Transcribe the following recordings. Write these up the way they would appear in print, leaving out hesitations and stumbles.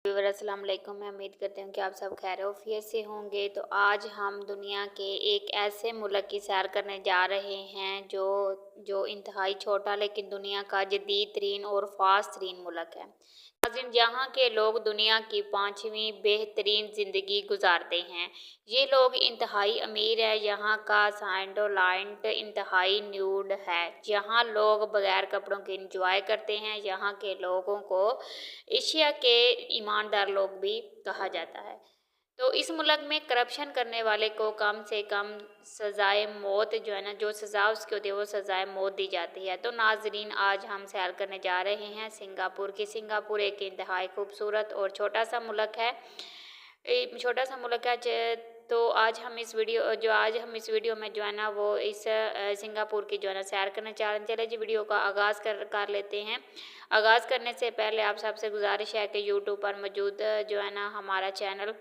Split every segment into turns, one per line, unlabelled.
अस्सलाम वालेकुम। मैं उम्मीद करती हूँ कि आप सब खैर-ओ-आफ़ियत से होंगे। तो आज हम दुनिया के एक ऐसे मुल्क की सैर करने जा रहे हैं जो इंतहाई छोटा लेकिन दुनिया का जदीद तरीन और फ़ास्ट तरीन मुल्क है। नाज़रीन, जहाँ के लोग दुनिया की 5वीं बेहतरीन ज़िंदगी गुजारते हैं। ये लोग इंतहाई अमीर है। यहाँ का सैंडोलैंड इंतहाई न्यूड है, जहाँ लोग बगैर कपड़ों के इंजॉय करते हैं। यहाँ के लोगों को एशिया के ईमानदार लोग भी कहा जाता है। तो इस मुल्क में करप्शन करने वाले को कम से कम सज़ाए मौत जो है ना, जो सज़ा उसकी होती है वो सज़ाए मौत दी जाती है। तो नाज़रीन, आज हम सैर करने जा रहे हैं सिंगापुर की। सिंगापुर एक इंतहाई खूबसूरत और छोटा सा मुल्क है। छोटा सा मुल्क है। तो आज हम इस वीडियो में जो है ना वो इस सिंगापुर की जो है ना सैर करने जा रहे हैं। चले जी वीडियो का आगाज़ कर लेते हैं। आगाज़ करने से पहले आप सबसे गुजारिश है कि यूट्यूब पर मौजूद जो है ना हमारा चैनल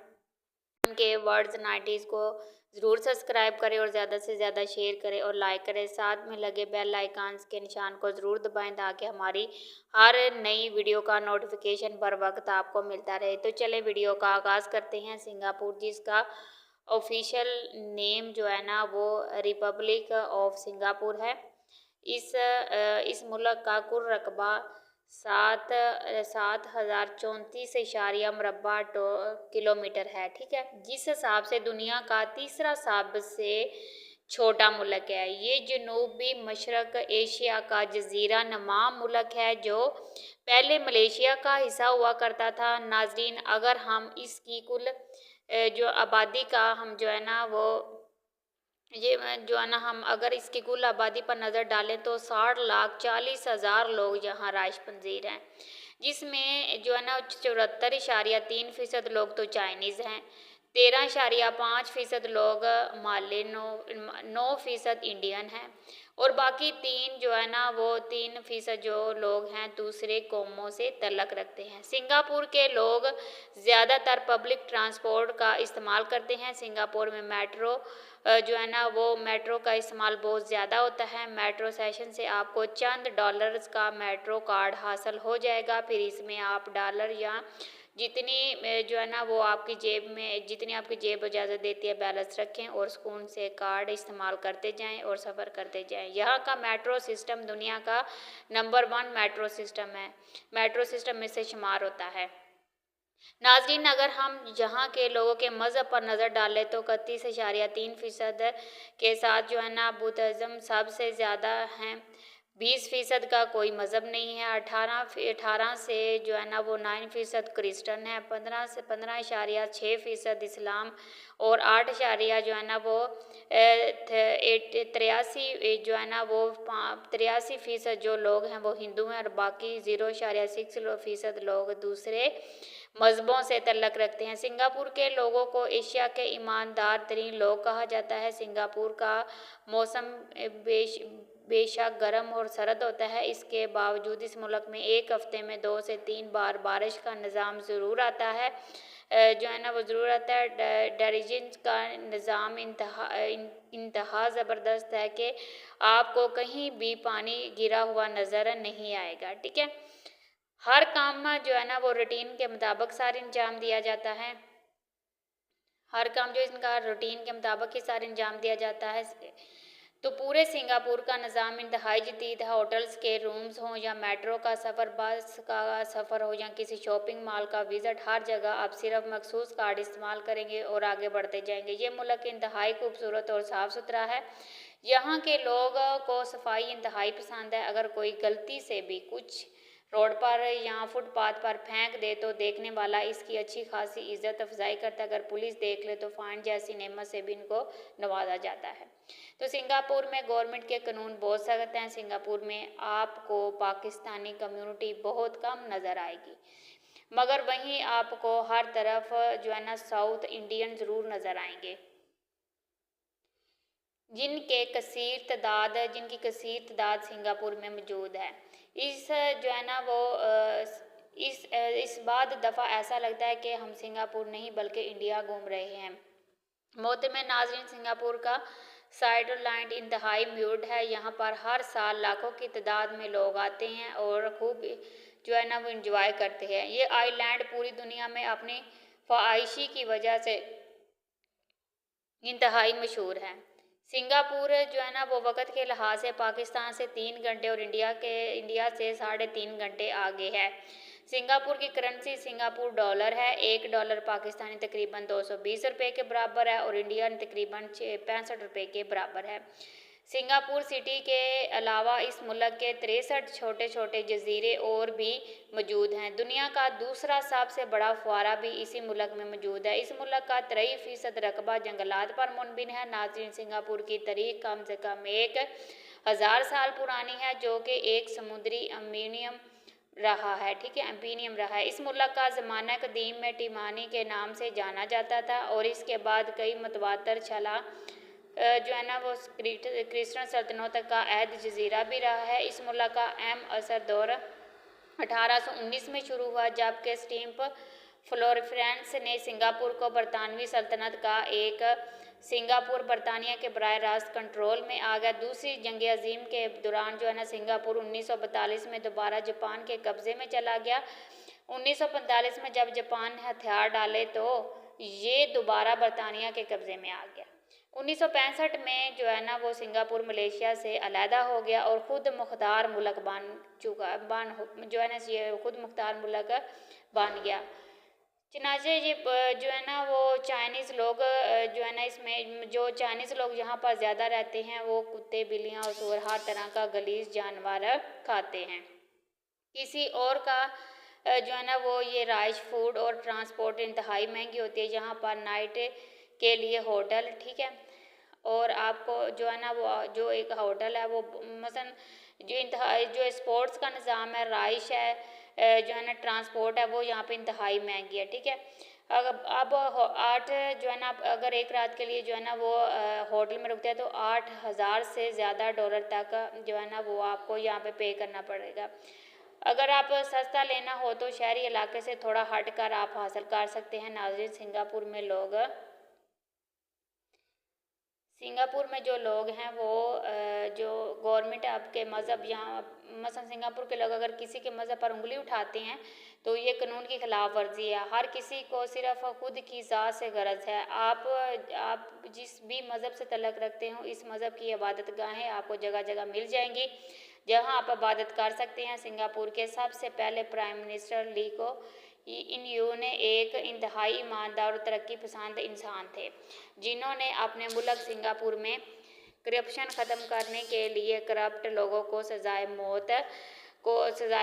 के वर्ड्स 90s को ज़रूर सब्सक्राइब करें और ज़्यादा से ज़्यादा शेयर करें और लाइक करें। साथ में लगे बेल आइकन्स के निशान को ज़रूर दबाएं ताकि हमारी हर नई वीडियो का नोटिफिकेशन बर वक्त आपको मिलता रहे। तो चले वीडियो का आगाज़ करते हैं। सिंगापुर, जिसका ऑफिशियल नेम जो है ना वो रिपब्लिक ऑफ सिंगापुर है। इस मुल्क का कुल रकबा 7,034 किलोमीटर है। ठीक है, जिस हिसाब से दुनिया का तीसरा सबसे छोटा मुल्क है। ये जनूबी मशरक एशिया का जजीरा नुमा मुल्क है जो पहले मलेशिया का हिस्सा हुआ करता था। नाजरीन, अगर हम इसकी कुल जो आबादी का हम जो है ना वो ये जो है ना हम अगर इसकी कुल आबादी पर नज़र डालें तो 60,40,000 लोग यहाँ राइश पजीर हैं, जिसमें जो है ना 74.3% लोग तो चाइनीज़ हैं, 13.5% लोग माले, 9% इंडियन हैं और बाकी 3 जो है ना वो 3% जो लोग हैं दूसरे कौमों से तल्लक रखते हैं। सिंगापुर के लोग ज़्यादातर पब्लिक ट्रांसपोर्ट का इस्तेमाल करते हैं। सिंगापुर में जो है ना वो मेट्रो का इस्तेमाल बहुत ज़्यादा होता है। मेट्रो स्टेशन से आपको चंद डॉलर्स का मेट्रो कार्ड हासिल हो जाएगा। फिर इसमें आप डॉलर या जितनी जो है ना वो आपकी जेब में जितनी आपकी जेब इजाज़त देती है बैलेंस रखें और सुकून से कार्ड इस्तेमाल करते जाएं और सफ़र करते जाएं। यहाँ का मेट्रो सिस्टम दुनिया का नंबर 1 मेट्रो सिस्टम में से शुमार होता है। नाज़रीन, अगर हम यहाँ के लोगों के मज़हब पर नज़र डालें तो 31.3% के साथ जो है ना बुद्धिज़्म सबसे ज़्यादा हैं। 20% का कोई मज़हब नहीं है। 18 से जो है ना वो 9% क्रिश्चन है। 15.6% इस्लाम और 8 जो है ना वो 83 जो है ना वो 83% जो लोग हैं वो हिंदू हैं और बाकी 0.6% लोग दूसरे मज़हबों से तल्लक रखते हैं। सिंगापुर के लोगों को एशिया के ईमानदार तरीन लोग कहा जाता है। सिंगापुर का मौसम बेशक गर्म और सर्द होता है। इसके बावजूद इस मुल्क में एक हफ्ते में 2 से 3 बार बारिश का निज़ाम ज़रूर आता है। जो है ना वो ज़रूर आता है। डरिजन का निज़ाम इंतहा ज़बरदस्त है कि आपको कहीं भी पानी गिरा हुआ नज़र नहीं आएगा। ठीक है, हर काम में जो है ना वो रूटीन के मुताबिक सारे अंजाम दिया जाता है। हर काम जो इनका रूटीन के मुताबिक ही सारे अंजाम दिया जाता है। तो पूरे सिंगापुर का निज़ाम इंतहाई जदीद है। होटल्स के रूम्स हों या मेट्रो का सफ़र, बस का सफ़र हो या किसी शॉपिंग मॉल का विज़िट, हर जगह आप सिर्फ मखसूस कार्ड इस्तेमाल करेंगे और आगे बढ़ते जाएंगे। ये मुल्क इंतहाई खूबसूरत और साफ़ सुथरा है। यहाँ के लोगों को सफाई इंतहाई पसंद है। अगर कोई गलती से भी कुछ रोड पर या फुटपाथ पर फेंक दे तो देखने वाला इसकी अच्छी खासी इज्जत अफजाई करता है। अगर पुलिस देख ले तो फाइन जैसी नेमत से भी इनको नवाजा जाता है। तो सिंगापुर में गवर्नमेंट के कानून बहुत सख्त हैं। सिंगापुर में आपको पाकिस्तानी कम्युनिटी बहुत कम नज़र आएगी, मगर वहीं आपको हर तरफ जो है ना साउथ इंडियन ज़रूर नज़र आएंगे, जिनकी कसीर तादाद सिंगापुर में मौजूद है। इस जो है ना वो इस बाद दफ़ा ऐसा लगता है कि हम सिंगापुर नहीं बल्कि इंडिया घूम रहे हैं। मोहतरम नाज़रीन, सिंगापुर का सैंडोलैंड इंतहाई म्यूड है। यहाँ पर हर साल लाखों की तादाद में लोग आते हैं और खूब जो है ना वो इंजॉय करते हैं। ये आइलैंड पूरी दुनिया में अपनी फ़ाहिशी की वजह से इंतहाई मशहूर है। सिंगापुर जो है ना वो वक़्त के लिहाज से पाकिस्तान से 3 घंटे और इंडिया से 3.5 घंटे आगे है। सिंगापुर की करेंसी सिंगापुर डॉलर है। $1 पाकिस्तानी तकरीबन 220 रुपये के बराबर है और इंडियन तकरीबन 65 रुपये के बराबर है। सिंगापुर सिटी के अलावा इस मुल्क के 63 छोटे छोटे जजीरे और भी मौजूद हैं। दुनिया का दूसरा सबसे बड़ा फुवारा भी इसी मुल्क में मौजूद है। इस मुल्क का 53% रकबा जंगलात पर मुनबिन है। नाज़रीन, सिंगापुर की तारीख कम से कम 1000 साल पुरानी है, जो कि एक समुद्री अम्बिनियम रहा है। ठीक है, एम्पिनियम रहा है। इस मुल्क का ज़माना कदीम में टिमानी के नाम से जाना जाता था और इसके बाद कई मतवातर चला जो है ना वो क्रिश्चियन सल्तनत का अहद जजीरा भी रहा है। इस मुल्क का अहम असर दौर 1819 में शुरू हुआ, जबकि स्टीम्प फ्लोरेंस ने सिंगापुर को बरतानवी सल्तनत का एक सिंगापुर बरतानिया के बराह रास्त कंट्रोल में आ गया। दूसरी जंग अजीम के दौरान जो है ना सिंगापुर 1942 में दोबारा जापान के कब्ज़े में चला गया। 1945 में जब जापान ने हथियार डाले तो ये दोबारा बरतानिया के कब्ज़े में आ गया। 1965 में जो है ना वो सिंगापुर मलेशिया से अलहदा हो गया और ख़ुद मुख्तार मुल्क जो है ना ये ख़ुद मुख्तार मुल्क बन गया। चनाचे ये जो है ना वो चाइनीज़ लोग जो है ना इसमें जो चाइनीज़ लोग यहाँ पर ज़्यादा रहते हैं वो कुत्ते, बिल्लियाँ और सूअर हर तरह का गलीज जानवर खाते हैं। किसी और का जो है ना वो ये राइश फूड और ट्रांसपोर्ट इंतहाई महंगी होती है। यहाँ पर नाइट के लिए होटल, ठीक है, और आपको जो है ना वो जो एक होटल है वो मसलन जो स्पोर्ट्स का निज़ाम है, राइश है, जो है ना ट्रांसपोर्ट है, वो यहाँ पे इंतहाई महंगी है। ठीक है, अब 8 जो है ना अगर एक रात के लिए जो है ना वो होटल में रुकते हैं तो 8000 से ज़्यादा डॉलर तक जो है ना वो आपको यहाँ पे करना पड़ेगा। अगर आप सस्ता लेना हो तो शहरी इलाके से थोड़ा हट कर आप हासिल कर सकते हैं। नाज़रीन, सिंगापुर में जो लोग हैं वो जो गवर्नमेंट आपके मज़हब यहाँ मसलन सिंगापुर के लोग अगर किसी के मज़हब पर उंगली उठाते हैं तो ये कानून की खिलाफ वर्जी है। हर किसी को सिर्फ खुद की ज़ात से गरज है। आप जिस भी मज़हब से तल्लुक़ रखते हो, इस मज़हब की इबादत गाहें आपको जगह जगह मिल जाएंगी जहाँ आप इबादत कर सकते हैं। सिंगापुर के सबसे पहले प्राइम मिनिस्टर ली को इन यू ने एक इंतहाई ईमानदार और तरक्की पसंद इंसान थे, जिन्होंने अपने मुल्क सिंगापुर में करप्शन ख़त्म करने के लिए करप्ट लोगों को सजाए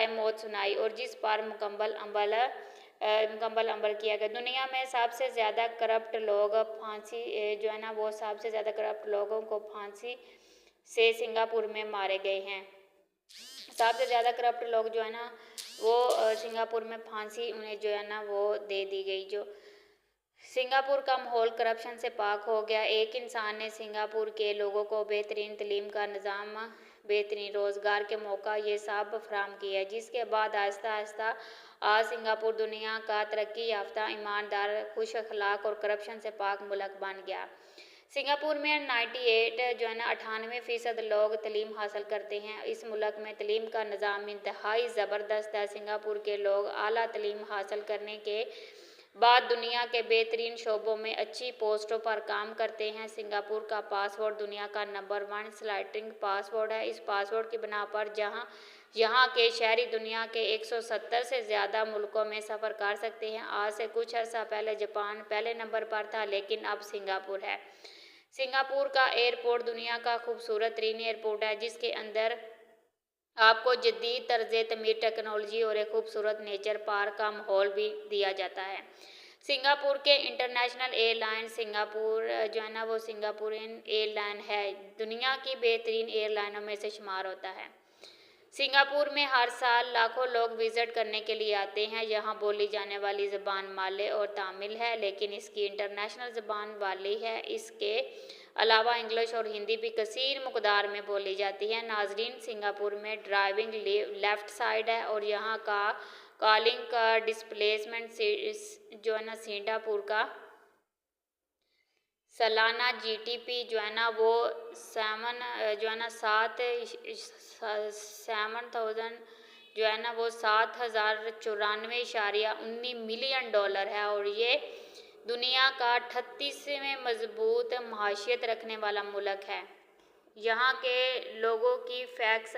मौत सुनाई और जिस पर मुकम्मल अमल किया गया। दुनिया में सबसे ज़्यादा करप्ट लोग फांसी जो है ना वो सबसे ज़्यादा करप्ट लोगों को फांसी से सिंगापुर में मारे गए हैं। सबसे ज़्यादा करप्ट लोग जो है ना वो सिंगापुर में फांसी उन्हें जो है ना वो दे दी गई। जो सिंगापुर का माहौल करप्शन से पाक हो गया। एक इंसान ने सिंगापुर के लोगों को बेहतरीन तालीम का निज़ाम, बेहतरीन रोज़गार के मौका, ये सब फराहम किया, जिसके बाद आहिस्ता आहिस्ता आज सिंगापुर दुनिया का तरक्की याफ्ता, ईमानदार, खुश अखलाक और करप्शन से पाक मुल्क बन गया। सिंगापुर में 98 जो है ना 98% लोग तालीम हासिल करते हैं। इस मुल्क में तालीम का निज़ाम इंतहाई ज़बरदस्त है। सिंगापुर के लोग आला तालीम हासिल करने के बाद दुनिया के बेहतरीन शोबों में अच्छी पोस्टों पर काम करते हैं। सिंगापुर का पासपोर्ट दुनिया का नंबर 1 स्लाइडिंग पासपोर्ट है। इस पासपोर्ट की बिना पर यहाँ के शहरी दुनिया के 170 से ज़्यादा मुल्कों में सफ़र कर सकते हैं। आज से कुछ अर्सा पहले जापान पहले नंबर पर था, लेकिन अब सिंगापुर है। सिंगापुर का एयरपोर्ट दुनिया का खूबसूरत तरीन एयरपोर्ट है, जिसके अंदर आपको जदीद तर्ज तमीर टेक्नोलॉजी और एक खूबसूरत नेचर पार्क का माहौल भी दिया जाता है। सिंगापुर के इंटरनेशनल एयरलाइन सिंगापुर जो है ना वो सिंगापुरियन एयरलाइन है, दुनिया की बेहतरीन एयरलाइनों में से शुमार होता है। सिंगापुर में हर साल लाखों लोग विज़िट करने के लिए आते हैं। यहाँ बोली जाने वाली ज़बान माले और तमिल है, लेकिन इसकी इंटरनेशनल ज़बान वाली है। इसके अलावा इंग्लिश और हिंदी भी कसीर मकदार में बोली जाती है। नाजरीन, सिंगापुर में ड्राइविंग लेफ़्ट साइड है और यहाँ का कॉलिंग का डिस्प्लेसमेंट जो है ना सिंगापुर का सालाना जीडीपी जो है ना वो 7,000 जो है ना वो 7,094.19 मिलियन डॉलर है और ये दुनिया का 38वें मजबूत महाशियत रखने वाला मुल्क है। यहाँ के लोगों की फिक्स